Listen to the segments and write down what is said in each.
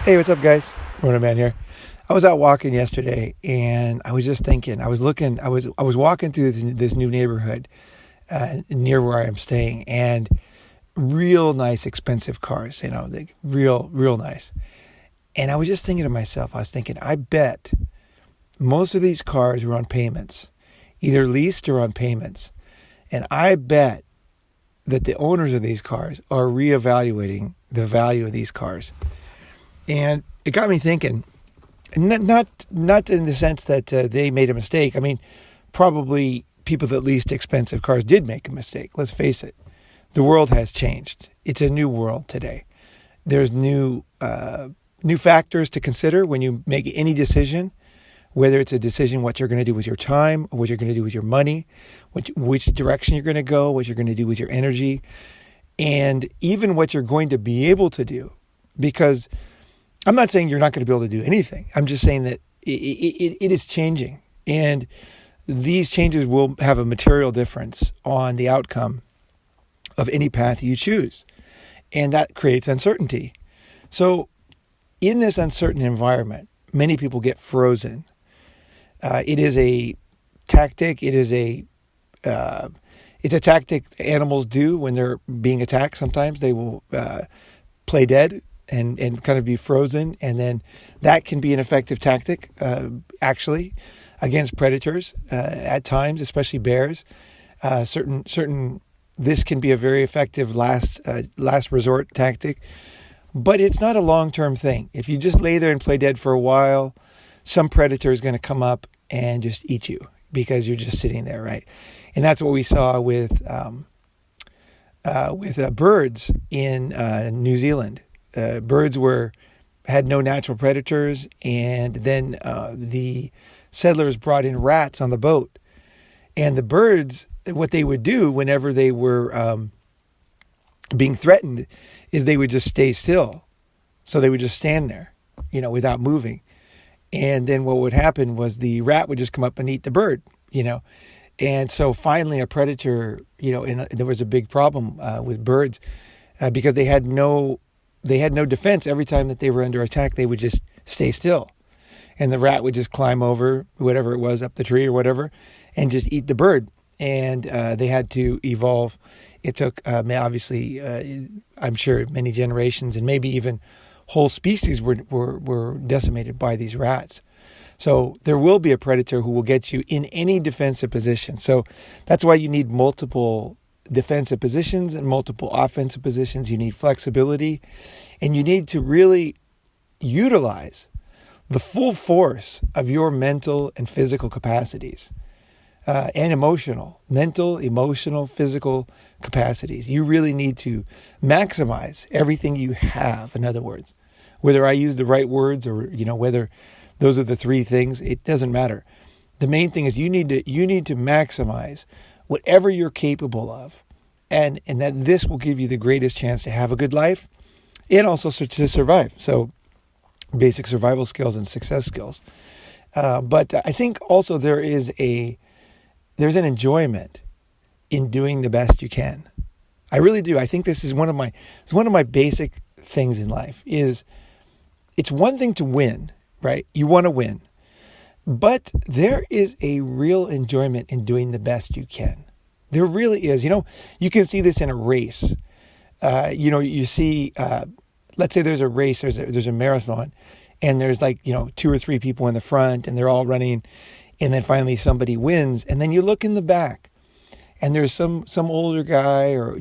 Hey, what's up, guys? Ronin man here. I was out walking yesterday, and I was just thinking. I was walking through this new neighborhood near where I am staying, and real nice, expensive cars. Like real nice. And I was just thinking to myself. I was thinking, I bet most of these cars were on payments, either leased or on payments, and I bet that the owners of these cars are reevaluating the value of these cars. And it got me thinking, not in the sense that they made a mistake. I mean, probably people that leased expensive cars did make a mistake. Let's face it. The world has changed. It's a new world today. There's new factors to consider when you make any decision, whether it's a decision what you're going to do with your time, or what you're going to do with your money, which direction you're going to go, what you're going to do with your energy, and even what you're going to be able to do. Because I'm not saying you're not going to be able to do anything. I'm just saying that it is changing. And these changes will have a material difference on the outcome of any path you choose. And that creates uncertainty. So in this uncertain environment, many people get frozen. It is a tactic. It's a tactic animals do when they're being attacked. Sometimes they will play dead and kind of be frozen. And then that can be an effective tactic, actually, against predators at times, especially bears. This can be a very effective last resort tactic, but it's not a long-term thing. If you just lay there and play dead for a while, some predator is going to come up and just eat you because you're just sitting there, right? And that's what we saw with birds in New Zealand. Birds had no natural predators, and then the settlers brought in rats on the boat. And the birds, what they would do whenever they were being threatened is they would just stay still. So they would just stand there, without moving. And then what would happen was the rat would just come up and eat the bird, And so finally a predator, and there was a big problem with birds because they had no defense. Every time that they were under attack, they would just stay still. And the rat would just climb over whatever it was, up the tree or whatever, and just eat the bird. And they had to evolve. It took, obviously, I'm sure, many generations and maybe even whole species were decimated by these rats. So there will be a predator who will get you in any defensive position. So that's why you need multiple defensive positions and multiple offensive positions. You need flexibility, and you need to really utilize the full force of your mental and physical capacities and mental, emotional, physical capacities. You really need to maximize everything you have. In other words, whether I use the right words or, whether those are the three things, it doesn't matter. The main thing is you need to maximize whatever you're capable of, and that this will give you the greatest chance to have a good life and also to survive. So basic survival skills and success skills. But I think also there's an enjoyment in doing the best you can. I really do. I think this is one of my basic things in life. It's one thing to win, right? You want to win. But there is a real enjoyment in doing the best you can. There really is. You can see this in a race. You see, let's say there's a race, there's a marathon, and there's 2 or 3 people in the front, and they're all running, and then finally somebody wins, and then you look in the back, and there's some older guy or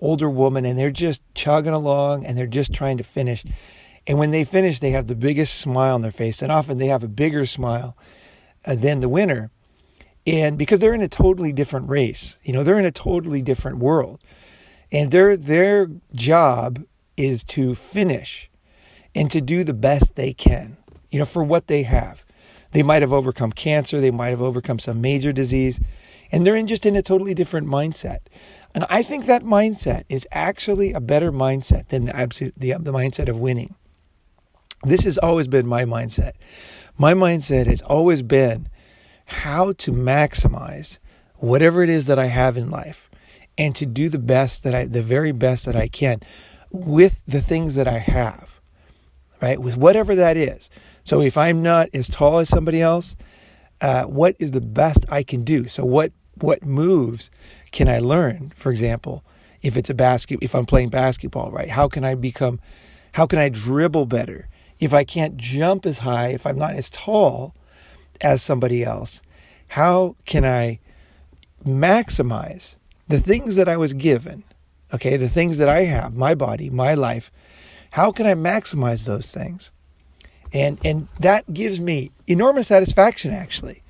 older woman, and they're just chugging along, and they're just trying to finish. And when they finish, they have the biggest smile on their face, and often they have a bigger smile than the winner. And because they're in a totally different race, they're in a totally different world, and their job is to finish and to do the best they can, for what they have. They might have overcome cancer, they might have overcome some major disease, and they're just in a totally different mindset. And I think that mindset is actually a better mindset than the mindset of winning. This has always been my mindset. My mindset has always been how to maximize whatever it is that I have in life and to do the very best that I can with the things that I have. right? With whatever that is. So if I'm not as tall as somebody else, what is the best I can do? So what moves can I learn? For example, if I'm playing basketball, right? How can I dribble better? If I can't jump as high, if I'm not as tall as somebody else, how can I maximize the things that I was given? Okay, the things that I have, my body, my life, how can I maximize those things? And that gives me enormous satisfaction, actually.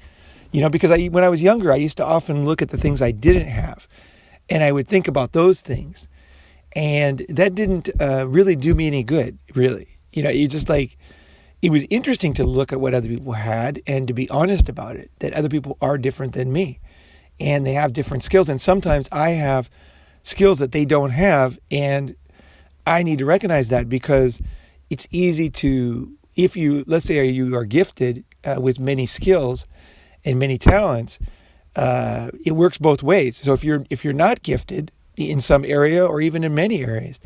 Because when I was younger, I used to often look at the things I didn't have, and I would think about those things. And that didn't really do me any good, really. It was interesting to look at what other people had and to be honest about it, that other people are different than me and they have different skills. And sometimes I have skills that they don't have, and I need to recognize that, because it's easy to, let's say you are gifted with many skills and many talents, it works both ways. So if you're not gifted in some area or even in many areas,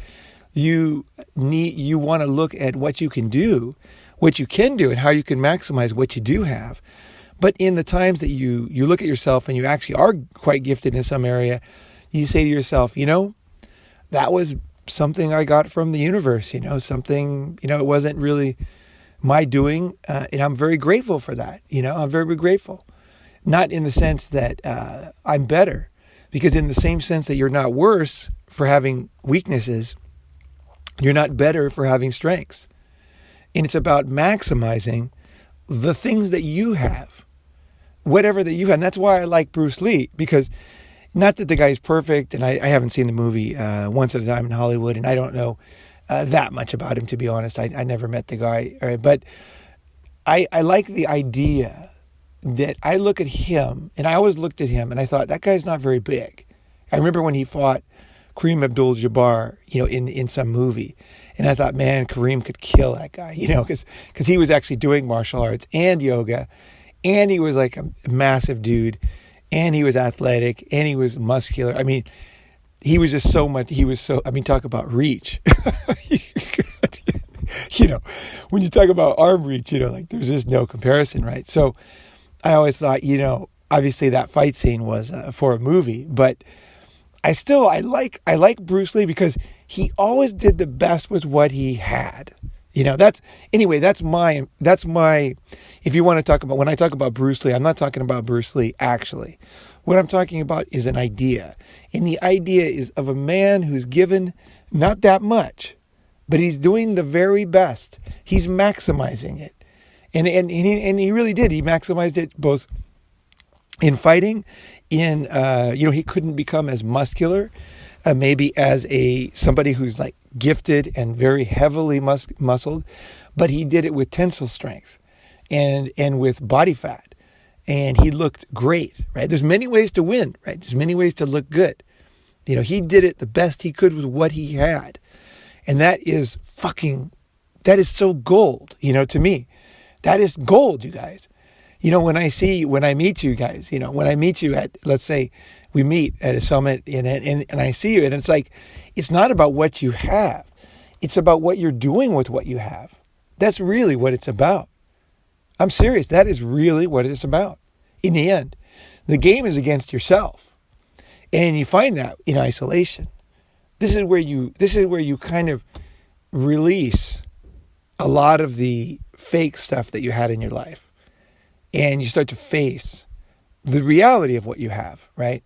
you want to look at what you can do, and how you can maximize what you do have. But in the times that you look at yourself and you actually are quite gifted in some area, you say to yourself, that was something I got from the universe, something, it wasn't really my doing. And I'm very grateful for that. I'm very, very grateful. Not in the sense that I'm better, because in the same sense that you're not worse for having weaknesses, you're not better for having strengths. And it's about maximizing the things that you have, whatever that you have. And that's why I like Bruce Lee, because not that the guy's perfect, and I haven't seen the movie Once at a Time in Hollywood, and I don't know that much about him, to be honest. I never met the guy. Right? But I like the idea that I look at him, and I always looked at him, and I thought, that guy's not very big. I remember when he fought Kareem Abdul-Jabbar, in some movie. And I thought, man, Kareem could kill that guy, because he was actually doing martial arts and yoga, and he was like a massive dude, and he was athletic, and he was muscular. I mean, he was just so much, talk about reach. When you talk about arm reach, there's just no comparison, right? So I always thought, obviously that fight scene was for a movie, but I like Bruce Lee because he always did the best with what he had. That's my, if you want to talk about, when I talk about Bruce Lee, I'm not talking about Bruce Lee actually. What I'm talking about is an idea. And the idea is of a man who's given not that much, but he's doing the very best. He's maximizing it. And he really did. He maximized it both in fighting, he couldn't become as muscular, maybe as somebody who's like gifted and very heavily muscled, but he did it with tensile strength and with body fat, and he looked great, right? There's many ways to win, right? There's many ways to look good. He did it the best he could with what he had, and that is so gold, to me. That is gold, you guys. When I meet you guys, when I meet you at, let's say we meet at a summit and I see you, and it's like, it's not about what you have. It's about what you're doing with what you have. That's really what it's about. I'm serious. That is really what it's about. In the end, the game is against yourself. And you find that in isolation. This is where you kind of release a lot of the fake stuff that you had in your life. And you start to face the reality of what you have, right?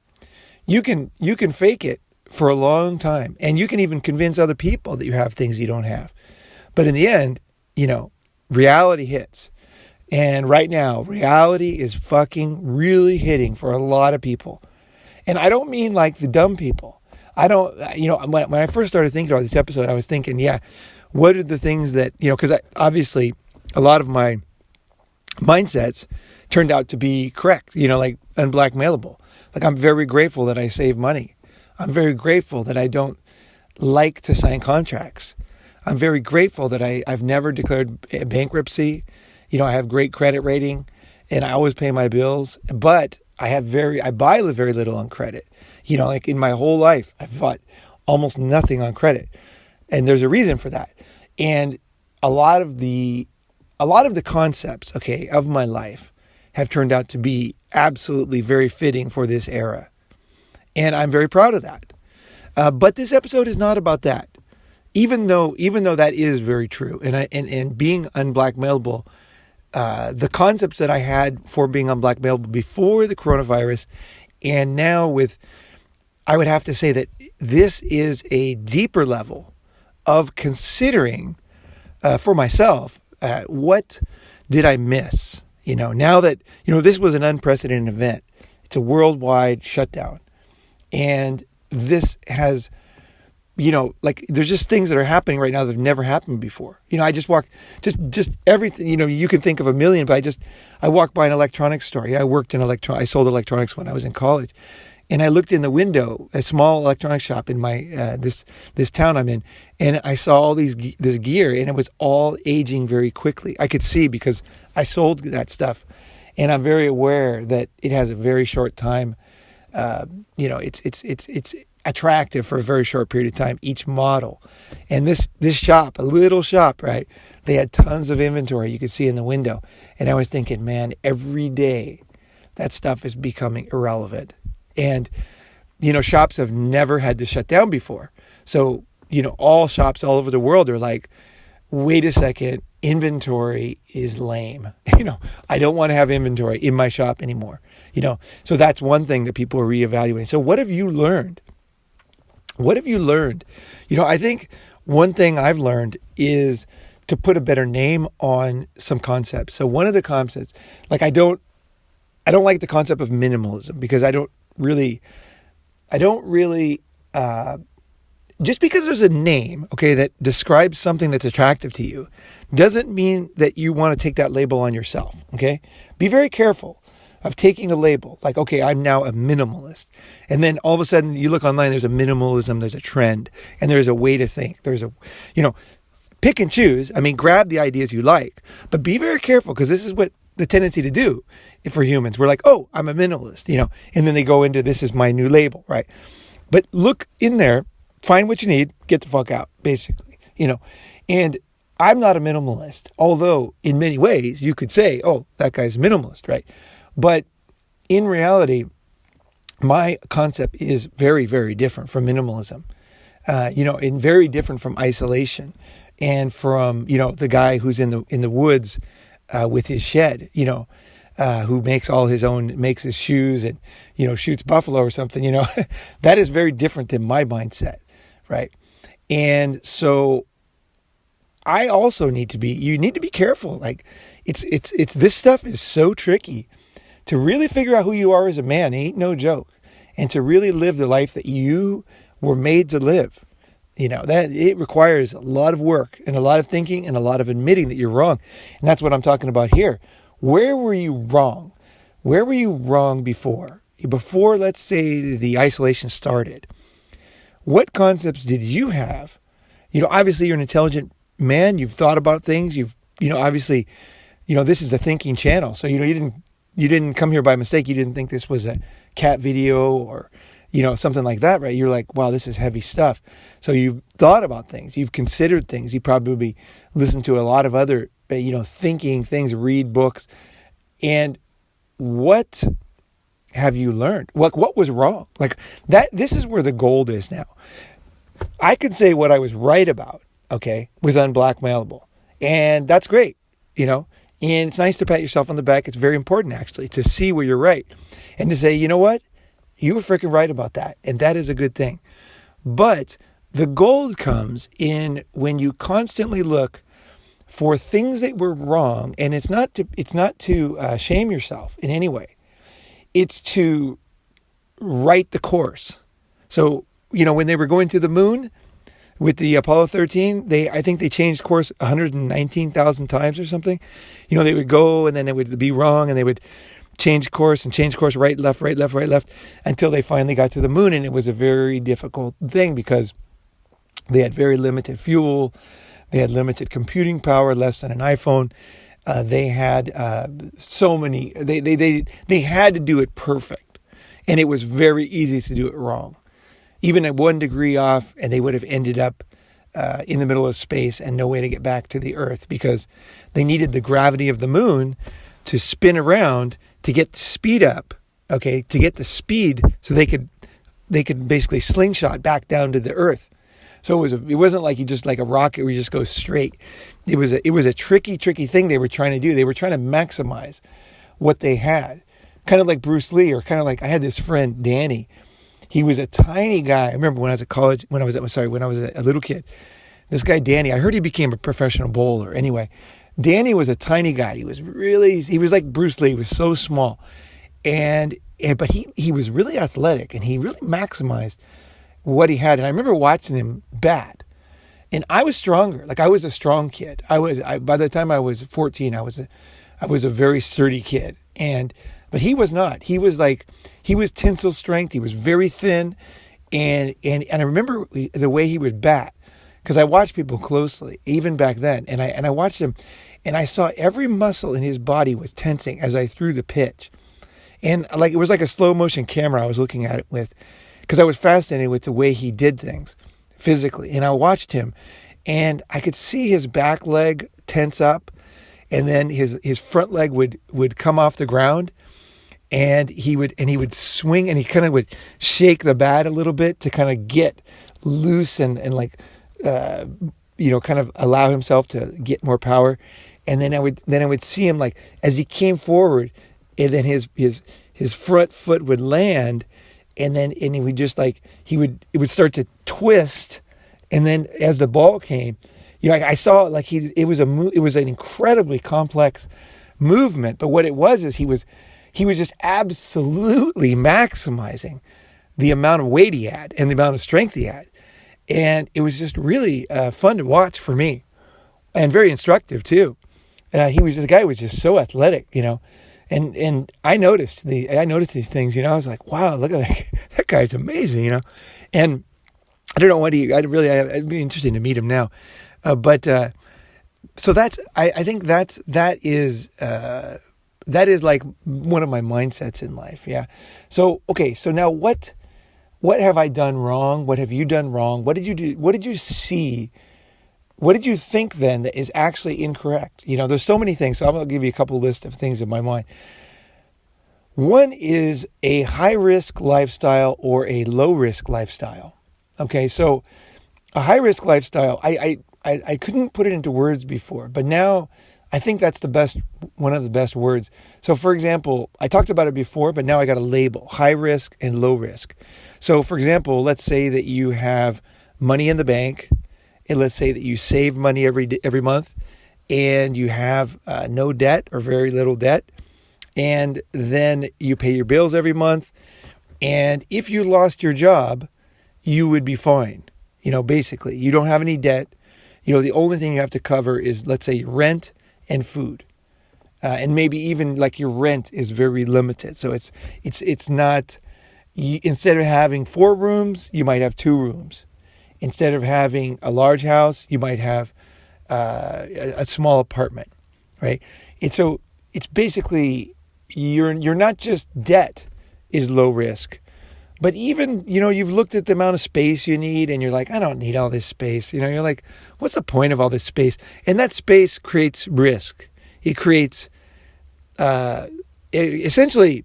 You can fake it for a long time, and you can even convince other people that you have things you don't have. But in the end, reality hits. And right now, reality is fucking really hitting for a lot of people. And I don't mean like the dumb people. I don't, when I first started thinking about this episode, I was thinking, what are the things that, because obviously a lot of my mindsets turned out to be correct, like Unblackmailable. Like, I'm very grateful that I save money. I'm very grateful that I don't like to sign contracts. I'm very grateful that I've never declared bankruptcy. I have great credit rating and I always pay my bills, but I buy very little on credit. Like in my whole life, I've bought almost nothing on credit. And there's a reason for that. And a lot of the concepts, okay, of my life have turned out to be absolutely very fitting for this era. And I'm very proud of that. But this episode is not about that. Even though that is very true. And being unblackmailable, the concepts that I had for being unblackmailable before the coronavirus and now I would have to say that this is a deeper level of considering for myself, what did I miss? Now that, this was an unprecedented event. It's a worldwide shutdown. And this has, there's just things that are happening right now that have never happened before. I just walk, just everything, you can think of a million, but I walked by an electronics store. Yeah, I sold electronics when I was in college. And I looked in the window, a small electronics shop in my this town I'm in, and I saw all this gear, and it was all aging very quickly. I could see because I sold that stuff, and I'm very aware that it has a very short time. It's attractive for a very short period of time, each model. And this shop, a little shop, right? They had tons of inventory you could see in the window, and I was thinking, man, every day that stuff is becoming irrelevant. And, shops have never had to shut down before. So, all shops all over the world are like, wait a second, inventory is lame. I don't want to have inventory in my shop anymore. So that's one thing that people are reevaluating. So what have you learned? What have you learned? I think one thing I've learned is to put a better name on some concepts. So one of the concepts, like I don't like the concept of minimalism because I don't really, just because there's a name, okay, that describes something that's attractive to you, doesn't mean that you want to take that label on yourself, okay? Be very careful of taking a label, like, okay, I'm now a minimalist. And then all of a sudden you look online, there's a minimalism, there's a trend, and there's a way to think. There's pick and choose. Grab the ideas you like, but be very careful because this is what the tendency to do for humans. We're like, oh, I'm a minimalist, and then they go into, this is my new label, right? But look in there, find what you need, get the fuck out, basically, and I'm not a minimalist, although in many ways you could say, oh, that guy's a minimalist, right? But in reality, my concept is very, very different from minimalism, and very different from isolation and from, the guy who's in the woods with his shed, who makes makes his shoes and, shoots buffalo or something, that is very different than my mindset. Right. And so I also you need to be careful. Like it's this stuff is so tricky to really figure out who you are as a man. It ain't no joke. And to really live the life that you were made to live. That it requires a lot of work and a lot of thinking and a lot of admitting that you're wrong. And that's what I'm talking about here. Where were you wrong? Where were you wrong before? Before, let's say, the isolation started. What concepts did you have? Obviously you're an intelligent man. You've thought about things. Obviously, this is a thinking channel. So, you didn't come here by mistake. You didn't think this was a cat video or, something like that, right? You're like, wow, this is heavy stuff. So you've thought about things. You've considered things. You probably listened to a lot of other, thinking things, read books. And what have you learned? What was wrong? Like that, this is where the gold is now. I could say what I was right about, okay, was unblackmailable. And that's great, and it's nice to pat yourself on the back. It's very important, actually, to see where you're right and to say, you know what? You were freaking right about that. And that is a good thing. But the gold comes in when you constantly look for things that were wrong. And it's not to shame yourself in any way. It's to right the course. So, when they were going to the moon with the Apollo 13, I think they changed course 119,000 times or something. They would go and then it would be wrong and they would change course, right, left, until they finally got to the moon. And it was a very difficult thing because they had very limited fuel. They had limited computing power, less than an iPhone. They had so many, they had to do it perfect. And it was very easy to do it wrong. Even at 1 degree off, and they would have ended up in the middle of space and no way to get back to the Earth because they needed the gravity of the moon to spin around to get the speed up, okay, to get the speed so they could basically slingshot back down to the Earth. So it wasn't like you just like a rocket where you just go straight. It was a tricky thing they were trying to do. They were trying to maximize what they had. Kind of like Bruce Lee, or kind of like I had this friend, Danny. He was a tiny guy. I remember when I was at college, when I was a little kid. This guy, Danny, I heard he became a professional bowler. Anyway, Danny was a tiny guy. He was like Bruce Lee. He was so small. But he was really athletic, and he really maximized what he had. And I remember watching him bat. And I was stronger. Like, I was a strong kid. By the time I was 14, I was a very sturdy kid. But he was not. He was tensile strength. He was very thin. And I remember the way he would bat, because I watched people closely, even back then. And I watched him, and I saw every muscle in his body was tensing as I threw the pitch. And like, it was like a slow motion camera I was looking at it with, because I was fascinated with the way he did things physically. And I watched him, and I could see his back leg tense up, and then his front leg would come off the ground, and he would swing, and he kind of would shake the bat a little bit to kind of get loose and like kind of allow himself to get more power. And then I would see him, like, as he came forward, and then his front foot would land, and he would just like, it would start to twist. And then as the ball came, I saw like it was an incredibly complex movement. But what it was is he was just absolutely maximizing the amount of weight he had and the amount of strength he had. And it was just really fun to watch for me, and very instructive too. The guy was just so athletic, and I noticed these things, I was like, wow, look at that, that guy's amazing, and I don't know I'd be interested to meet him now. So I think that is like one of my mindsets in life. Yeah. So, okay. So now what have I done wrong? What have you done wrong? What did you do? What did you see? What did you think then that is actually incorrect? There's so many things. So I'm going to give you a couple lists of things in my mind. One is a high risk lifestyle or a low risk lifestyle. Okay. So a high risk lifestyle, I couldn't put it into words before, but now I think that's one of the best words. So for example, I talked about it before, but now I got a label: high risk and low risk. So for example, let's say that you have money in the bank, and let's say that you save money every month, and you have no debt or very little debt, and then you pay your bills every month. And if you lost your job, you would be fine. Basically, you don't have any debt. The only thing you have to cover is, let's say, your rent and food. And maybe even like your rent is very limited. So it's not, instead of having 4 rooms, you might have 2 rooms. Instead of having a large house, you might have a small apartment, right? It's basically, you're not just debt is low risk, but even, you've looked at the amount of space you need, and you're like, I don't need all this space. You're like, what's the point of all this space? And that space creates risk. It creates, essentially,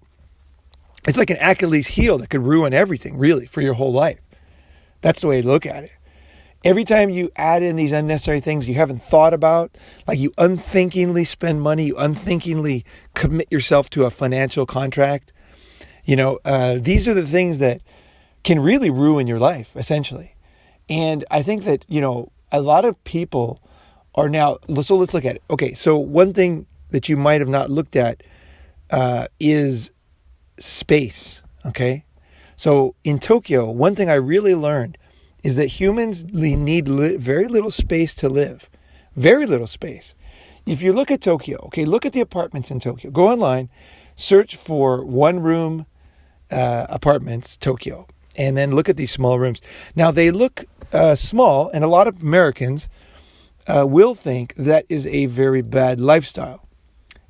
it's like an Achilles heel that could ruin everything, really, for your whole life. That's the way to look at it. Every time you add in these unnecessary things you haven't thought about, like you unthinkingly spend money, you unthinkingly commit yourself to a financial contract, these are the things that can really ruin your life, essentially. And I think that, a lot of people are now, so let's look at it. Okay, so one thing that you might have not looked at is space, okay? So in Tokyo, one thing I really learned is that humans need very little space to live. Very little space. If you look at Tokyo, okay, look at the apartments in Tokyo. Go online, search for 1-room apartments, Tokyo, and then look at these small rooms. Now, they look small, and a lot of Americans will think that is a very bad lifestyle.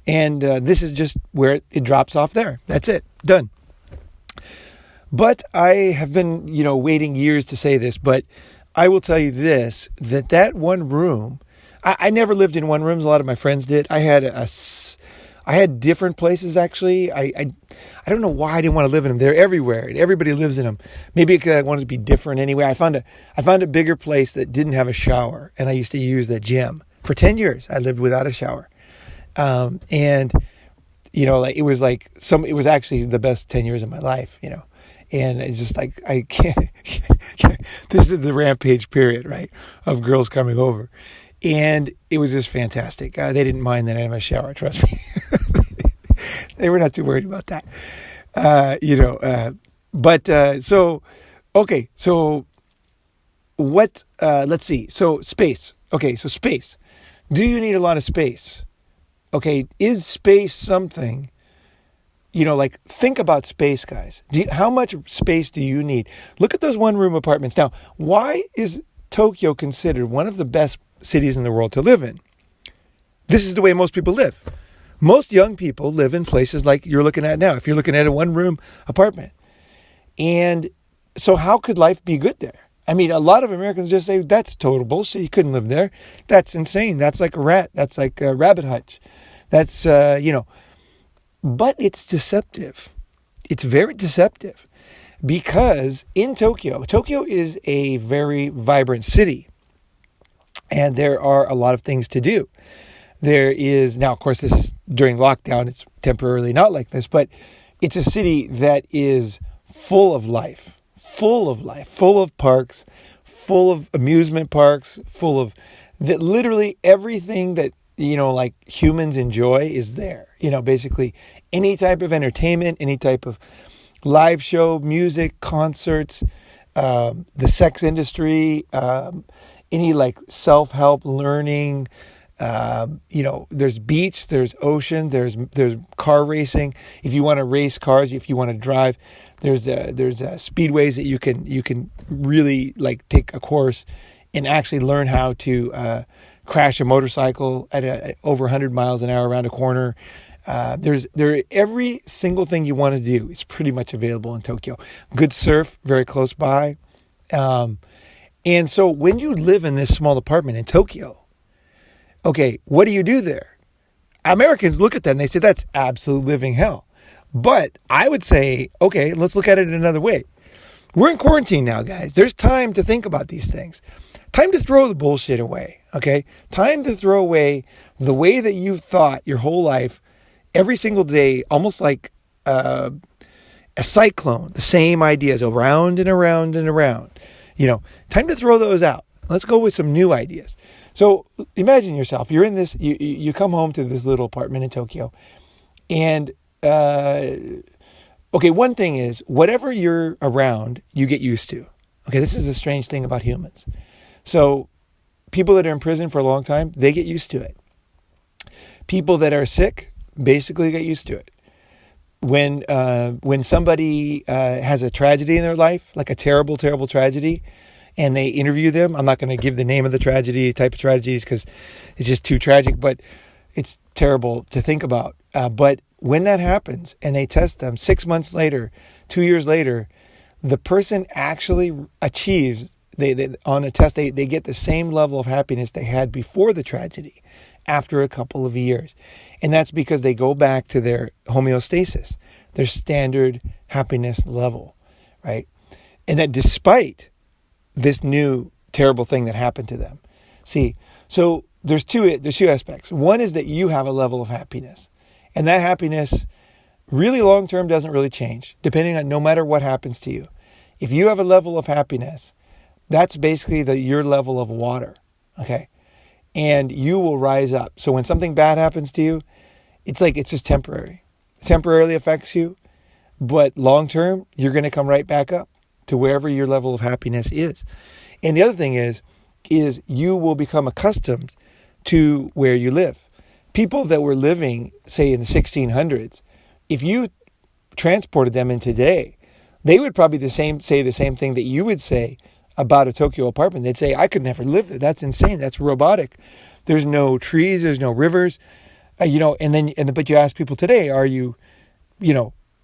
And this is just where it drops off there. That's it. Done. But I have been, waiting years to say this, but I will tell you this, that one room, I never lived in one room. A lot of my friends did. I had different places, actually. I don't know why I didn't want to live in them. They're everywhere, and everybody lives in them. Maybe because I wanted to be different anyway. I found a bigger place that didn't have a shower, and I used to use the gym. For 10 years, I lived without a shower. And, like it was actually the best 10 years of my life, And it's just like, I can't, this is the rampage period, right, of girls coming over. And it was just fantastic. They didn't mind that I didn't have a shower, trust me. They were not too worried about that. Okay, so what, let's see. So space. Okay, so space. Do you need a lot of space? Okay, is space something, think about space, guys. How much space do you need? Look at those one-room apartments. Now, why is Tokyo considered one of the best cities in the world to live in? This is the way most people live. Most young people live in places like you're looking at now. If you're looking at a one-room apartment. And so how could life be good there? I mean, a lot of Americans just say, that's total bullshit. You couldn't live there. That's insane. That's like a rat. That's like a rabbit hutch. That's, but it's deceptive. It's very deceptive because in Tokyo is a very vibrant city and there are a lot of things to do. There is, now of course this is during lockdown, it's temporarily not like this, but it's a city that is full of life, full of parks, full of amusement parks, full of that literally everything that, like humans enjoy is there. Basically any type of entertainment, any type of live show, music, concerts, the sex industry, any like self-help learning, there's beach, there's ocean, there's car racing. If you want to race cars, if you want to drive, there's speedways that you can really like take a course and actually learn how to crash a motorcycle at over 100 miles an hour around a corner. Every single thing you want to do is pretty much available in Tokyo. Good surf, very close by. And so when you live in this small apartment in Tokyo, okay, what do you do there? Americans look at that and they say, that's absolute living hell. But I would say, okay, let's look at it another way. We're in quarantine now, guys. There's time to think about these things. Time to throw the bullshit away, okay? Time to throw away the way that you've thought your whole life, every single day, almost like a cyclone, the same ideas around and around and around. Time to throw those out. Let's go with some new ideas. So imagine yourself, you're in this, you come home to this little apartment in Tokyo. And, okay, one thing is, whatever you're around, you get used to. Okay, this is a strange thing about humans. So people that are in prison for a long time, they get used to it. People that are sick basically get used to it. When somebody has a tragedy in their life, like a terrible, terrible tragedy, and they interview them, I'm not going to give the name of the tragedy, type of tragedies, because it's just too tragic, but it's terrible to think about. But when that happens and they test them 6 months later, 2 years later, the person actually achieves, they on a test, they get the same level of happiness they had before the tragedy after a couple of years. And that's because they go back to their homeostasis, their standard happiness level, right? And that despite this new terrible thing that happened to them. See, so there's two aspects. One is that you have a level of happiness, and that happiness really long-term doesn't really change, depending on no matter what happens to you. If you have a level of happiness, that's basically your level of water, okay? And you will rise up. So when something bad happens to you, it's just temporary. It temporarily affects you, but long-term, you're going to come right back up to wherever your level of happiness is. And the other thing is you will become accustomed to where you live. People that were living, say, in the 1600s, if you transported them in today, they would probably say the same thing that you would say about a Tokyo apartment. They'd say, I could never live there. That's insane. That's robotic. There's no trees. There's no rivers. But you ask people today, are you,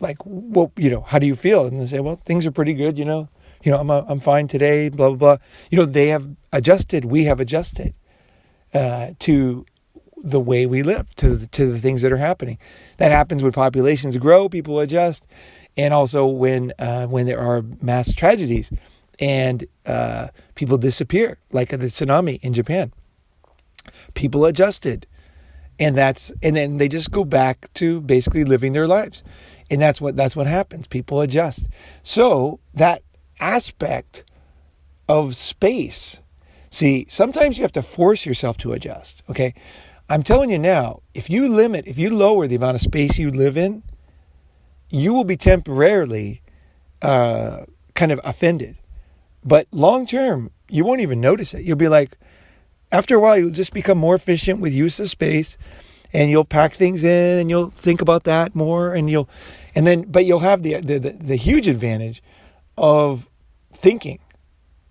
like, well, how do you feel? And they say, well, things are pretty good, I'm fine today, blah, blah, blah. They have adjusted, we have adjusted to the way we live, to the things that are happening. That happens when populations grow, people adjust. And also when there are mass tragedies and people disappear, like the tsunami in Japan. People adjusted. And then they just go back to basically living their lives. And that's what happens. People adjust. So that aspect of space, see, sometimes you have to force yourself to adjust. Okay. I'm telling you now, if you lower the amount of space you live in, you will be temporarily kind of offended. But long term, you won't even notice it. You'll be like, after a while, you'll just become more efficient with use of space, and you'll pack things in, and you'll think about that more, but you'll have the huge advantage of thinking.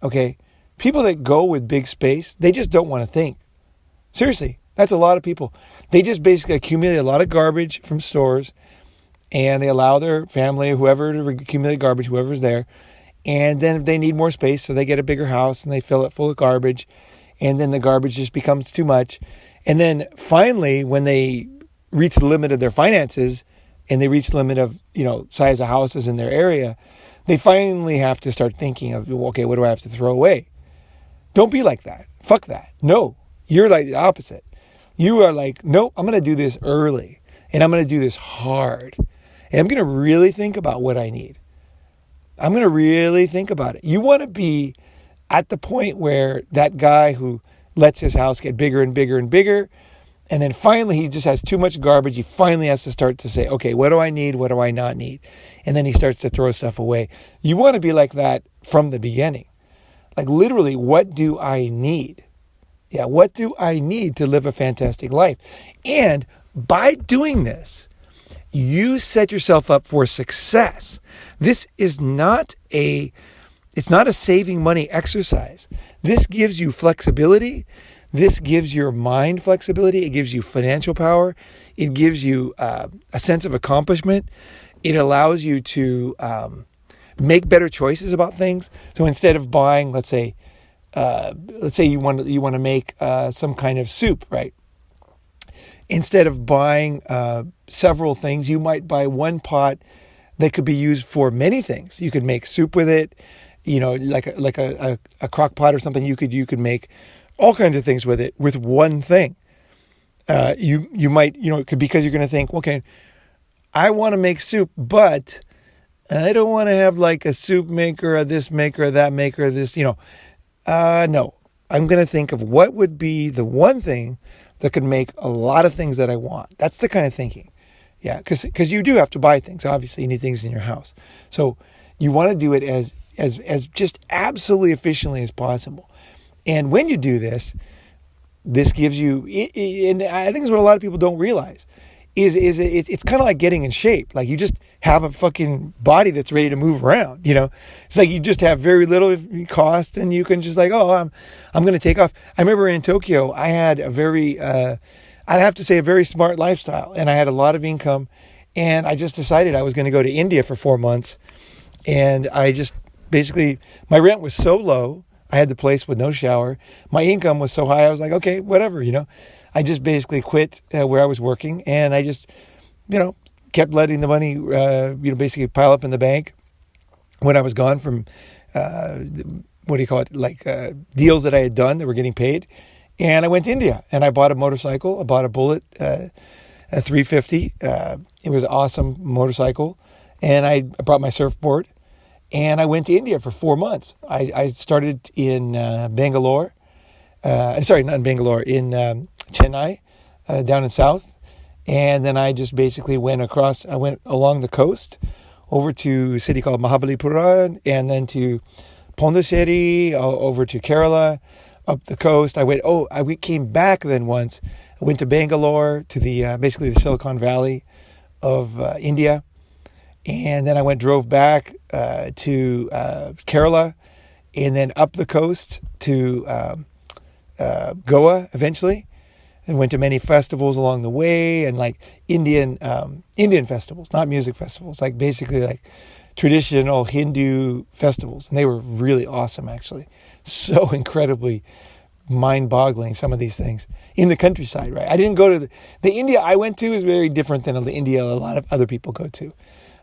Okay, people that go with big space, they just don't want to think. Seriously, that's a lot of people. They just basically accumulate a lot of garbage from stores, and they allow their family, whoever, to accumulate garbage, whoever's there. And then if they need more space, so they get a bigger house and they fill it full of garbage. And then the garbage just becomes too much. And then finally, when they reach the limit of their finances and they reach the limit of, size of houses in their area, they finally have to start thinking of, okay, what do I have to throw away? Don't be like that. Fuck that. No, you're like the opposite. You are like, nope, I'm going to do this early and I'm going to do this hard. And I'm going to really think about what I need. I'm going to really think about it. You want to be at the point where that guy who lets his house get bigger and bigger and bigger, and then finally he just has too much garbage. He finally has to start to say, okay, what do I need? What do I not need? And then he starts to throw stuff away. You want to be like that from the beginning. Like literally, what do I need? Yeah, what do I need to live a fantastic life? And by doing this, you set yourself up for success. This is it's not a saving money exercise. This gives you flexibility. This gives your mind flexibility. It gives you financial power. It gives you a sense of accomplishment. It allows you to make better choices about things. So instead of buying, let's say you want to make some kind of soup, right? Instead of buying several things, you might buy one pot that could be used for many things. You could make soup with it, like a crock pot or something. You could make all kinds of things with it with one thing. You might, because you're going to think, okay, I want to make soup, but I don't want to have like a soup maker, or this maker, or that maker, this, no. I'm going to think of what would be the one thing that could make a lot of things that I want. That's the kind of thinking. Yeah, because you do have to buy things. Obviously, you need things in your house. So you want to do it as just absolutely efficiently as possible. And when you do this gives you, and I think it's what a lot of people don't realize, is it's kind of like getting in shape. Like you just have a fucking body that's ready to move around. It's like you just have very little cost, and you can just like, I'm going to take off. I remember in Tokyo, I had a very I'd have to say a very smart lifestyle, and I had a lot of income, and I just decided I was going to go to India for 4 months, and I just basically, my rent was so low, I had the place with no shower, my income was so high, I was like, okay, whatever, I just basically quit where I was working, and I just, kept letting the money, basically pile up in the bank when I was gone from, deals that I had done that were getting paid. And I went to India and I bought a motorcycle. I bought a Bullet, a 350. It was an awesome motorcycle. And I brought my surfboard and I went to India for 4 months. I started in Bangalore. Not in Bangalore, in Chennai, down in south. And then I just basically went along the coast over to a city called Mahabalipuram, and then to Pondicherry, over to Kerala, up the coast. We came back then once. I went to Bangalore, to the basically the Silicon Valley of India. And then I drove back to Kerala, and then up the coast to Goa eventually. And went to many festivals along the way, and like Indian festivals, not music festivals, like basically like traditional Hindu festivals. And they were really awesome, actually. So incredibly mind-boggling, some of these things in the countryside, right? I didn't go to the India I went to is very different than the India a lot of other people go to.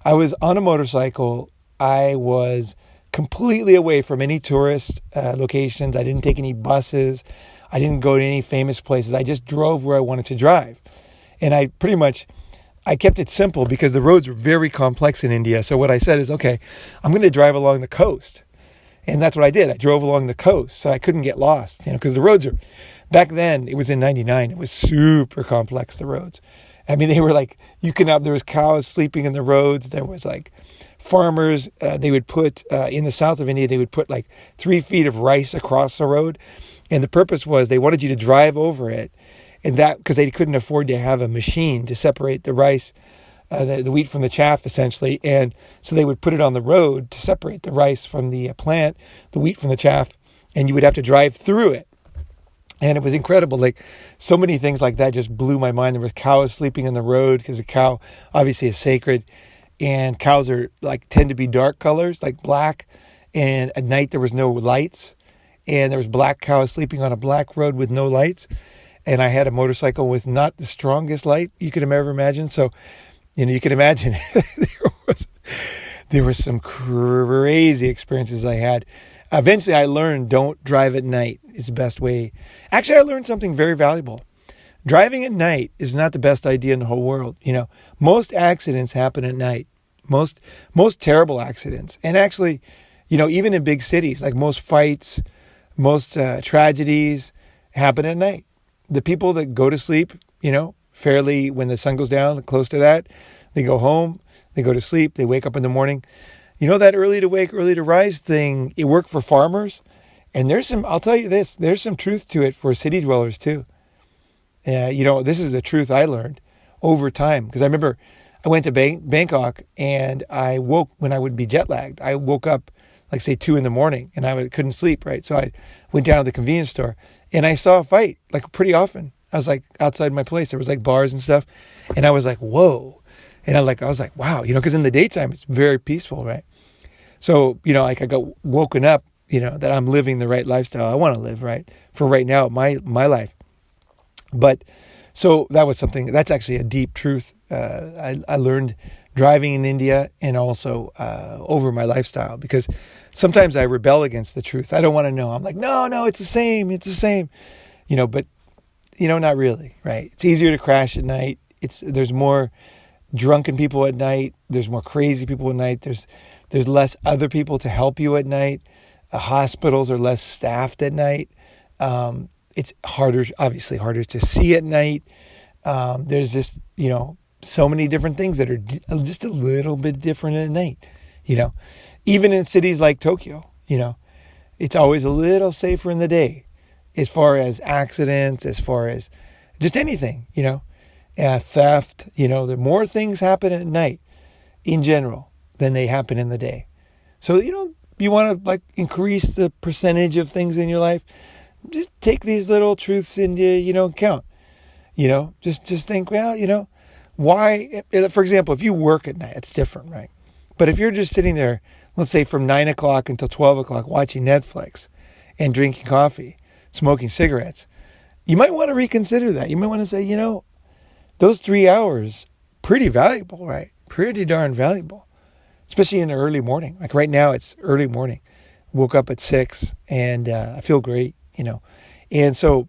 I was on a motorcycle. I was completely away from any tourist locations. I didn't take any buses. I didn't go to any famous places. I just drove where I wanted to drive. And I kept it simple because the roads were very complex in India. So what I said is, okay, I'm going to drive along the coast. And that's what I did. I drove along the coast so I couldn't get lost, because the roads are, back then, it was in 99, it was super complex, the roads. I mean, they were like, there was cows sleeping in the roads. There was like farmers, they would put, in the south of India, they would put like 3 feet of rice across the road. And the purpose was they wanted you to drive over it. And that, because they couldn't afford to have a machine to separate the rice, the wheat from the chaff, essentially. And so they would put it on the road to separate the rice from the plant, the wheat from the chaff, and you would have to drive through it. And it was incredible. Like, so many things like that just blew my mind. There was cows sleeping in the road because a cow obviously is sacred. And cows tend to be dark colors, like black. And at night there was no lights. And there was black cows sleeping on a black road with no lights. And I had a motorcycle with not the strongest light you could ever imagine. So, you can imagine there were some crazy experiences I had. Eventually I learned don't drive at night is the best way. Actually, I learned something very valuable. Driving at night is not the best idea in the whole world. Most accidents happen at night. Most terrible accidents. And actually, even in big cities, like most fights, most tragedies happen at night. The people that go to sleep, fairly when the sun goes down, close to that, they go home, they go to sleep, they wake up in the morning. That early to wake, early to rise thing, it worked for farmers. And I'll tell you this, there's some truth to it for city dwellers too. This is the truth I learned over time. Because I remember I went to Bangkok and I woke when I would be jet lagged. I woke up like say 2 a.m. and I couldn't sleep, right? So I went down to the convenience store and I saw a fight like pretty often. I was like outside my place. There was like bars and stuff. And I was like, whoa. And I was like, wow, because in the daytime it's very peaceful, right? So, I got woken up, that I'm living the right lifestyle I want to live, right? For right now, my life. But so that was something, that's actually a deep truth. I learned driving in India and also over my lifestyle, because sometimes I rebel against the truth. I don't want to know. I'm like, no, it's the same. It's the same, but not really, right? It's easier to crash at night. There's more drunken people at night. There's more crazy people at night. There's less other people to help you at night. Hospitals are less staffed at night. It's obviously harder to see at night. There's just, so many different things that are just a little bit different at night, even in cities like Tokyo, it's always a little safer in the day as far as accidents, as far as just anything, theft, the more things happen at night in general than they happen in the day. So, you want to increase the percentage of things in your life, just take these little truths into, account, just think, well, why, for example, if you work at night, it's different, right? But if you're just sitting there, let's say from 9 o'clock until 12 o'clock, watching Netflix and drinking coffee, smoking cigarettes, you might want to reconsider that. You might want to say, those 3 hours, pretty valuable, right? Pretty darn valuable, especially in the early morning. Like right now, it's early morning. Woke up at 6 and I feel great, And so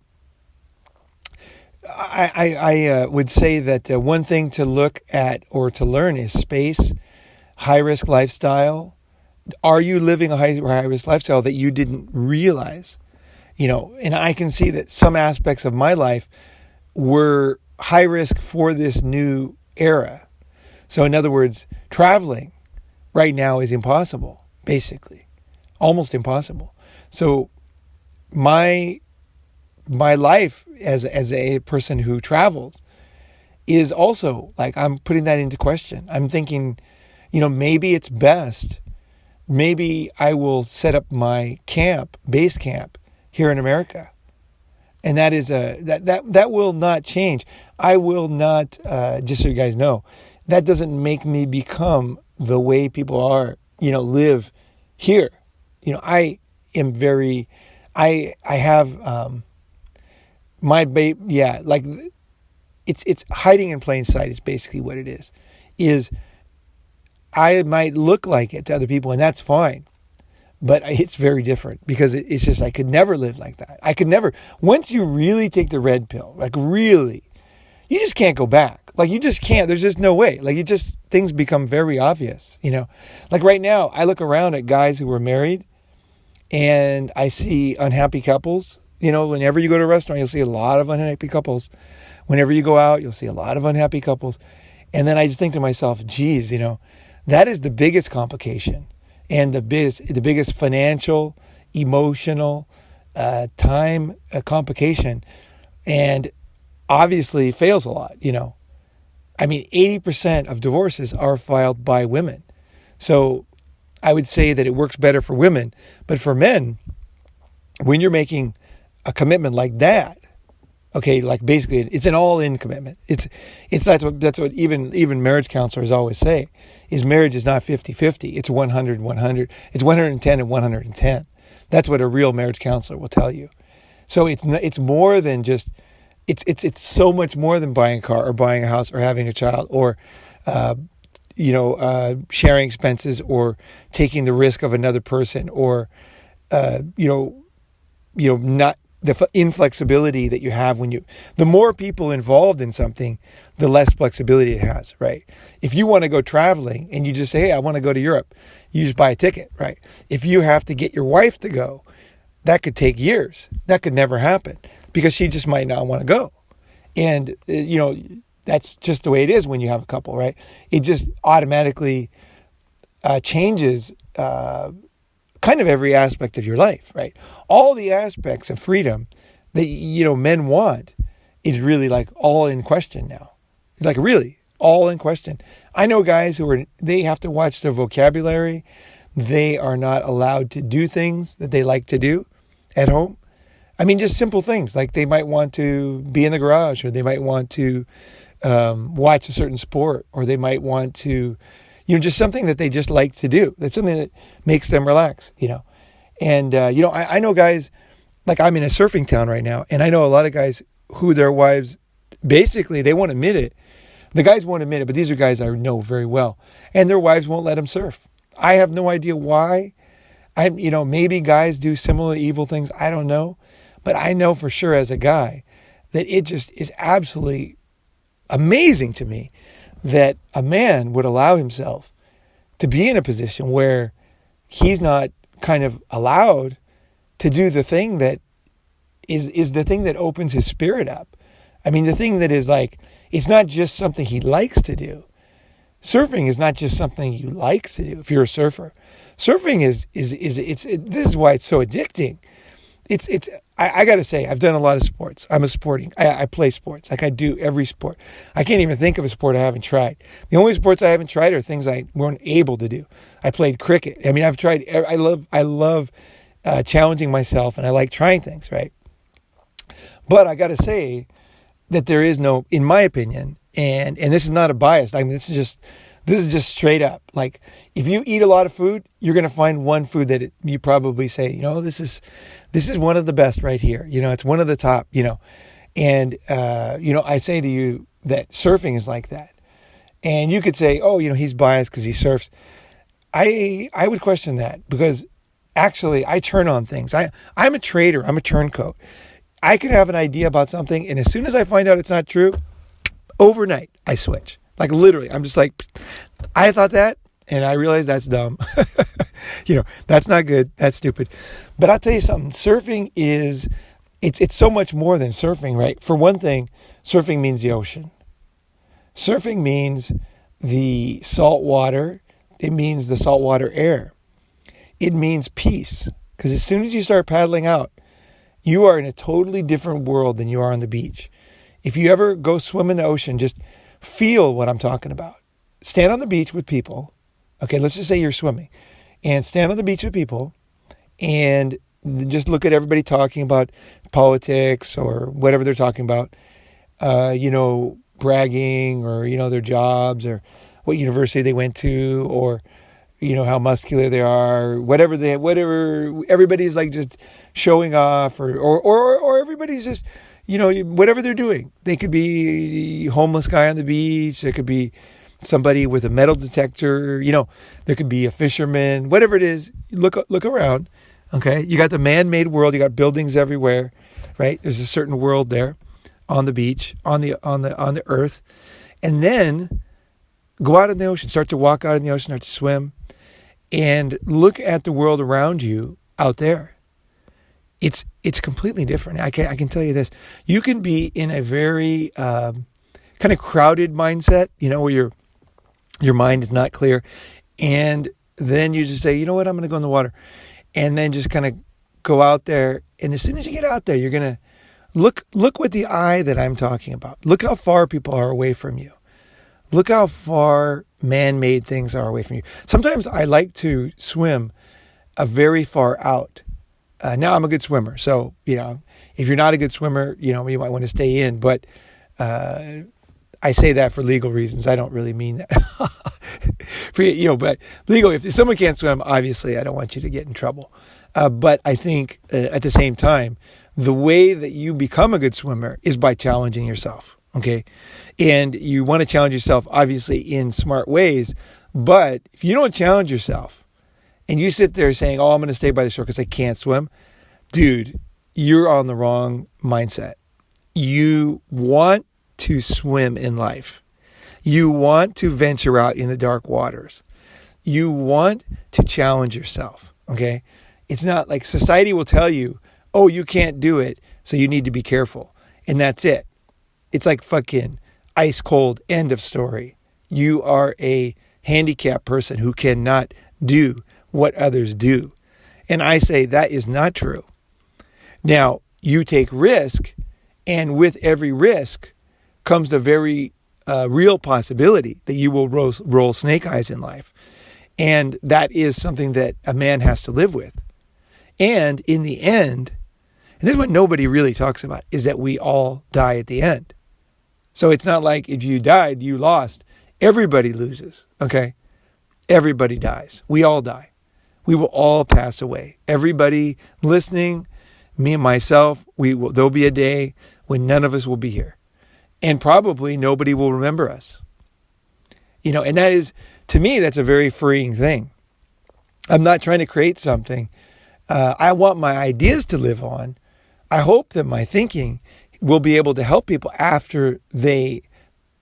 I would say that one thing to look at or to learn is space, high-risk lifestyle. Are you living a high-risk lifestyle that you didn't realize? And I can see that some aspects of my life were high risk for this new era. So in other words, traveling right now is impossible, basically. Almost impossible. So my life as a person who travels is also I'm putting that into question. I'm thinking, maybe it's best. Maybe I will set up my base camp here in America. And that is that will not change. I will not, just so you guys know, that doesn't make me become the way people are, live here. I am very, I have, like it's hiding in plain sight is basically what it is I might look like it to other people, and that's fine. But it's very different because it's just, I could never live like that. I could never, once you really take the red pill, like really, you just can't go back. Like you just can't, there's just no way. Like things become very obvious, Like right now, I look around at guys who are married and I see unhappy couples. Whenever you go to a restaurant, you'll see a lot of unhappy couples. Whenever you go out, you'll see a lot of unhappy couples. And then I just think to myself, geez, that is the biggest complication and the biggest financial, emotional, time complication, and obviously fails a lot. 80% of divorces are filed by women. So I would say that it works better for women, but for men, when you're making a commitment like that, okay, like basically it's an all-in commitment. That's what even marriage counselors always say, is marriage is not 50-50. It's 100-100. It's 110 and 110. That's what a real marriage counselor will tell you. So it's more than just, it's so much more than buying a car or buying a house or having a child or sharing expenses or taking the risk of another person or not the inflexibility that you have the more people involved in something, the less flexibility it has, right? If you want to go traveling and you just say, hey, I want to go to Europe, you just buy a ticket, right? If you have to get your wife to go, that could take years. That could never happen because she just might not want to go. And, that's just the way it is when you have a couple, right? It just automatically changes kind of every aspect of your life, right? All the aspects of freedom that, men want is really like all in question now. Like really all in question. I know guys they have to watch their vocabulary. They are not allowed to do things that they like to do at home. I mean, just simple things like they might want to be in the garage, or they might want to watch a certain sport, or they might want to, just something that they just like to do. That's something that makes them relax, And, I know guys, like I'm in a surfing town right now, and I know a lot of guys who their wives, basically, they won't admit it. The guys won't admit it, but these are guys I know very well. And their wives won't let them surf. I have no idea why. Maybe guys do similar evil things. I don't know. But I know for sure as a guy that it just is absolutely amazing to me that a man would allow himself to be in a position where he's not kind of allowed to do the thing that is the thing that opens his spirit up. I mean, the thing that is like, it's not just something he likes to do. Surfing is not just something you like to do if you're a surfer. Surfing this is why it's so addicting. I got to say, I've done a lot of sports. I play sports. Like I do every sport. I can't even think of a sport I haven't tried. The only sports I haven't tried are things I weren't able to do. I played cricket. I mean, I've tried, I love challenging myself, and I like trying things, right? But I got to say that there is no, in my opinion, and this is not a bias. I mean, this is just straight up. Like, if you eat a lot of food, you're going to find one food that you probably say, this is one of the best right here. It's one of the top, And, I say to you that surfing is like that. And you could say, oh, he's biased because he surfs. I would question that because actually I turn on things. I'm a trader. I'm a turncoat. I could have an idea about something, and as soon as I find out it's not true, overnight I switch. Like literally, I'm just like, I thought that, and I realized that's dumb. That's not good. That's stupid. But I'll tell you something. Surfing it's so much more than surfing, right? For one thing, surfing means the ocean. Surfing means the salt water. It means the saltwater air. It means peace. Because as soon as you start paddling out, you are in a totally different world than you are on the beach. If you ever go swim in the ocean, just feel what I'm talking about. Stand on the beach with people. Okay, let's just say you're swimming. And stand on the beach with people and just look at everybody talking about politics or whatever they're talking about. Bragging or, their jobs or what university they went to, or how muscular they are, whatever everybody's like just showing off, or everybody's just whatever they're doing. They could be a homeless guy on the beach, there could be somebody with a metal detector, there could be a fisherman, whatever it is. Look around. Okay, you got the man-made world, you got buildings everywhere, right? There's a certain world there on the beach, on the earth. And then go out in the ocean, start to walk out in the ocean, start to swim, and look at the world around you out there. It's completely different. I can tell you this. You can be in a very kind of crowded mindset, where your mind is not clear, and then you just say, you know what, I'm going to go in the water, and then just kind of go out there. And as soon as you get out there, you're going to look with the eye that I'm talking about. Look how far people are away from you. Look how far man-made things are away from you. Sometimes I like to swim very far out. Now I'm a good swimmer, so if you're not a good swimmer, you might want to stay in. But I say that for legal reasons. I don't really mean that. But legal. If someone can't swim, obviously I don't want you to get in trouble. But I think at the same time, the way that you become a good swimmer is by challenging yourself. Okay, and you want to challenge yourself, obviously, in smart ways. But if you don't challenge yourself, and you sit there saying, "Oh, I'm going to stay by the shore because I can't swim," dude, you're on the wrong mindset. You want to swim in life. You want to venture out in the dark waters. You want to challenge yourself. Okay, it's not like society will tell you, "Oh, you can't do it, so you need to be careful," and that's it. It's like fucking ice cold, end of story. You are a handicapped person who cannot do what others do. And I say that is not true. Now, you take risk, and with every risk comes the very real possibility that you will roll snake eyes in life. And that is something that a man has to live with. And in the end, and this is what nobody really talks about, is that we all die at the end. So it's not like if you died, you lost. Everybody loses, okay? Everybody dies. We all die. We will all pass away. Everybody listening, me and myself, there'll be a day when none of us will be here. And probably nobody will remember us. And that is, to me, that's a very freeing thing. I'm not trying to create something. I want my ideas to live on. I hope that my thinking will be able to help people after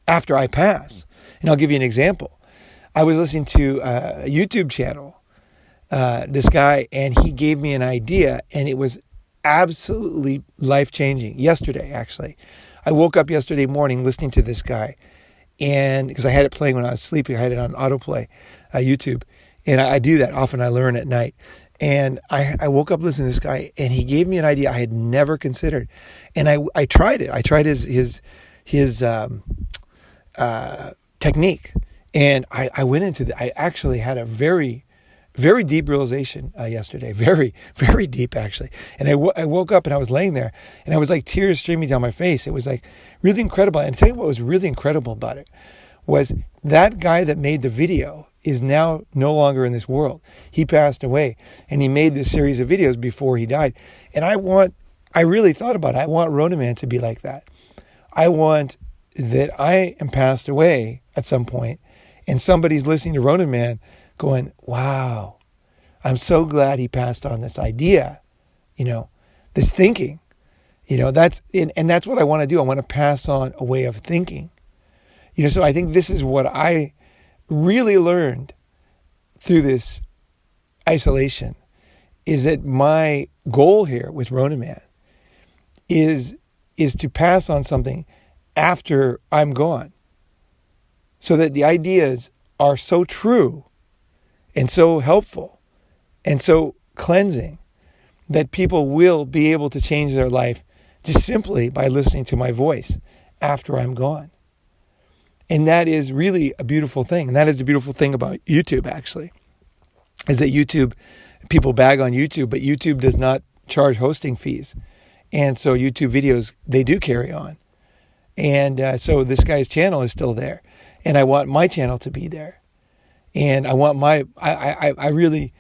I pass. And I'll give you an example. I was listening to a YouTube channel, this guy, and he gave me an idea, and it was absolutely life-changing. Yesterday, actually. I woke up yesterday morning listening to this guy, and because I had it playing when I was sleeping, I had it on autoplay, YouTube. And I do that often. I learn at night. And I woke up listening to this guy, and he gave me an idea I had never considered. And I tried it. I tried his technique. And I went into I actually had a very, very deep realization yesterday. Very, very deep, actually. And I woke up, and I was laying there, and I was like tears streaming down my face. It was like really incredible. And I'll tell you what was really incredible about it was that guy that made the video is now no longer in this world. He passed away, and he made this series of videos before he died. And I really thought about it. I want Ronin Man to be like that. I want that I am passed away at some point, and somebody's listening to Ronin Man going, wow, I'm so glad he passed on this idea, this thinking, that's what I want to do. I want to pass on a way of thinking, so I think this is what I really learned through this isolation, is that my goal here with Ronin Man is to pass on something after I'm gone, so that the ideas are so true and so helpful and so cleansing that people will be able to change their life just simply by listening to my voice after I'm gone. And that is really a beautiful thing. And that is the beautiful thing about YouTube, actually, is that YouTube, people bag on YouTube, but YouTube does not charge hosting fees. And so YouTube videos, they do carry on. And so this guy's channel is still there. And I want my channel to be there. And I want I really,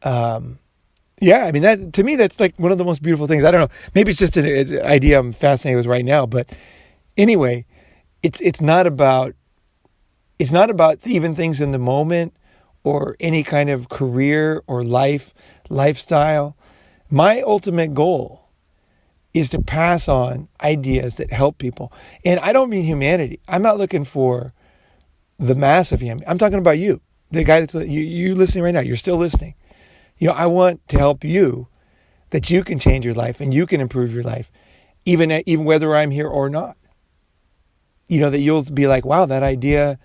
yeah, I mean, that to me, that's like one of the most beautiful things. I don't know. Maybe it's just an idea I'm fascinated with right now. But anyway, it's not about even things in the moment or any kind of career or lifestyle. My ultimate goal is to pass on ideas that help people. And I don't mean humanity. I'm not looking for the mass of humanity. I'm talking about you, the guy that's you listening right now. You're still listening. I want to help you, that you can change your life and you can improve your life, even whether I'm here or not. That you'll be like, wow, that idea,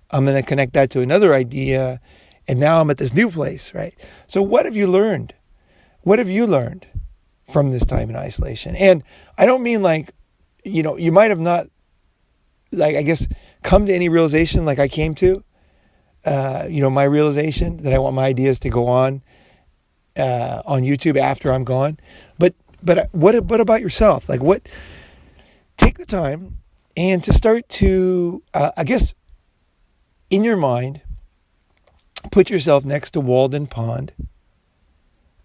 I'm going to connect that to another idea, and now I'm at this new place, right? So what have you learned? What have you learned from this time in isolation? And I don't mean like, you might have not, like, I guess, come to any realization like I came to, my realization that I want my ideas to go on YouTube after I'm gone. But what about yourself? Like, take the time and to start to, I guess, in your mind, put yourself next to Walden Pond,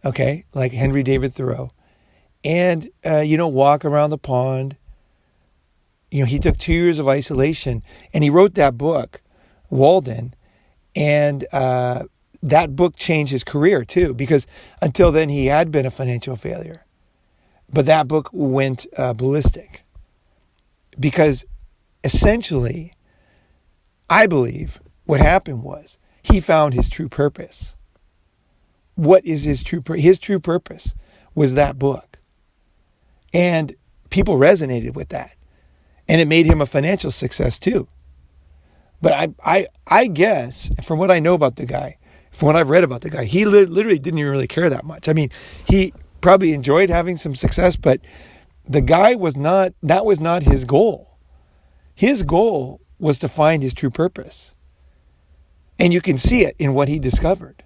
okay, like Henry David Thoreau, and, walk around the pond. He took 2 years of isolation, and he wrote that book, Walden, and that book changed his career too, because until then he had been a financial failure. But that book went ballistic, because essentially, I believe what happened was he found his true purpose. What is his true purpose? His true purpose was that book. And people resonated with that. And it made him a financial success too. But I guess, from what I know about the guy, from what I've read about the guy, he literally didn't even really care that much. I mean, he probably enjoyed having some success, but the guy that was not his goal. His goal was to find his true purpose. And you can see it in what he discovered.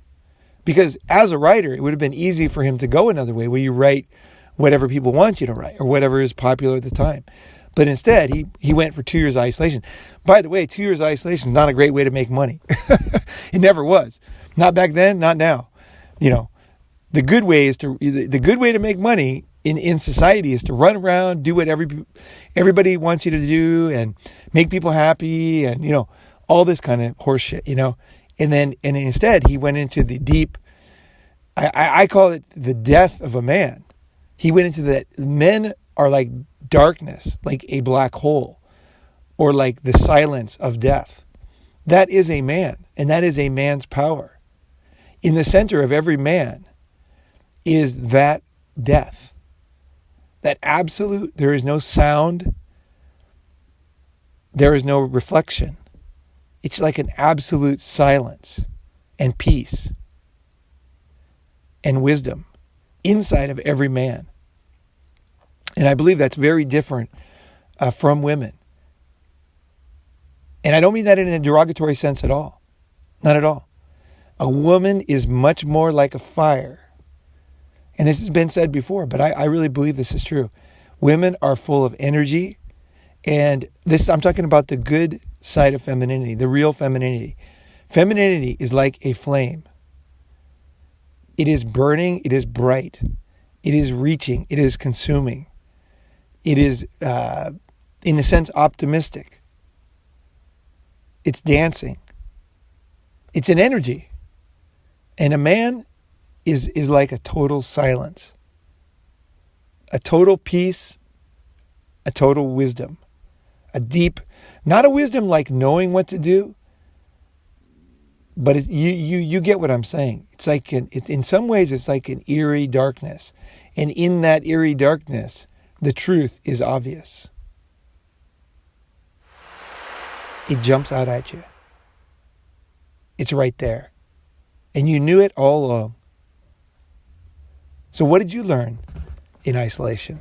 Because as a writer, it would have been easy for him to go another way, where you write whatever people want you to write or whatever is popular at the time. But instead, he went for 2 years of isolation. By the way, 2 years of isolation is not a great way to make money. It never was. Not back then, not now. The good way to make money in society is to run around, do what everybody wants you to do, and make people happy, and all this kind of horse shit, and instead he went into the deep, I call it the death of a man. He went into that. Men are like darkness, like a black hole, or like the silence of death. That is a man, and that is a man's power. In the center of every man is that death. That absolute, there is no sound, there is no reflection. It's like an absolute silence and peace and wisdom inside of every man. And I believe that's very different from women. And I don't mean that in a derogatory sense at all. Not at all. A woman is much more like a fire. And this has been said before, but I really believe this is true. Women are full of energy. And I'm talking about the good side of femininity, the real femininity. Femininity is like a flame. It is burning. It is bright. It is reaching. It is consuming. It is, in a sense, optimistic. It's dancing. It's an energy. And a man is like a total silence, a total peace, a total wisdom, a deep, not a wisdom like knowing what to do, but you get what I'm saying. It's like, in some ways, it's like an eerie darkness. And in that eerie darkness, the truth is obvious. It jumps out at you. It's right there. And you knew it all along. So what did you learn in isolation?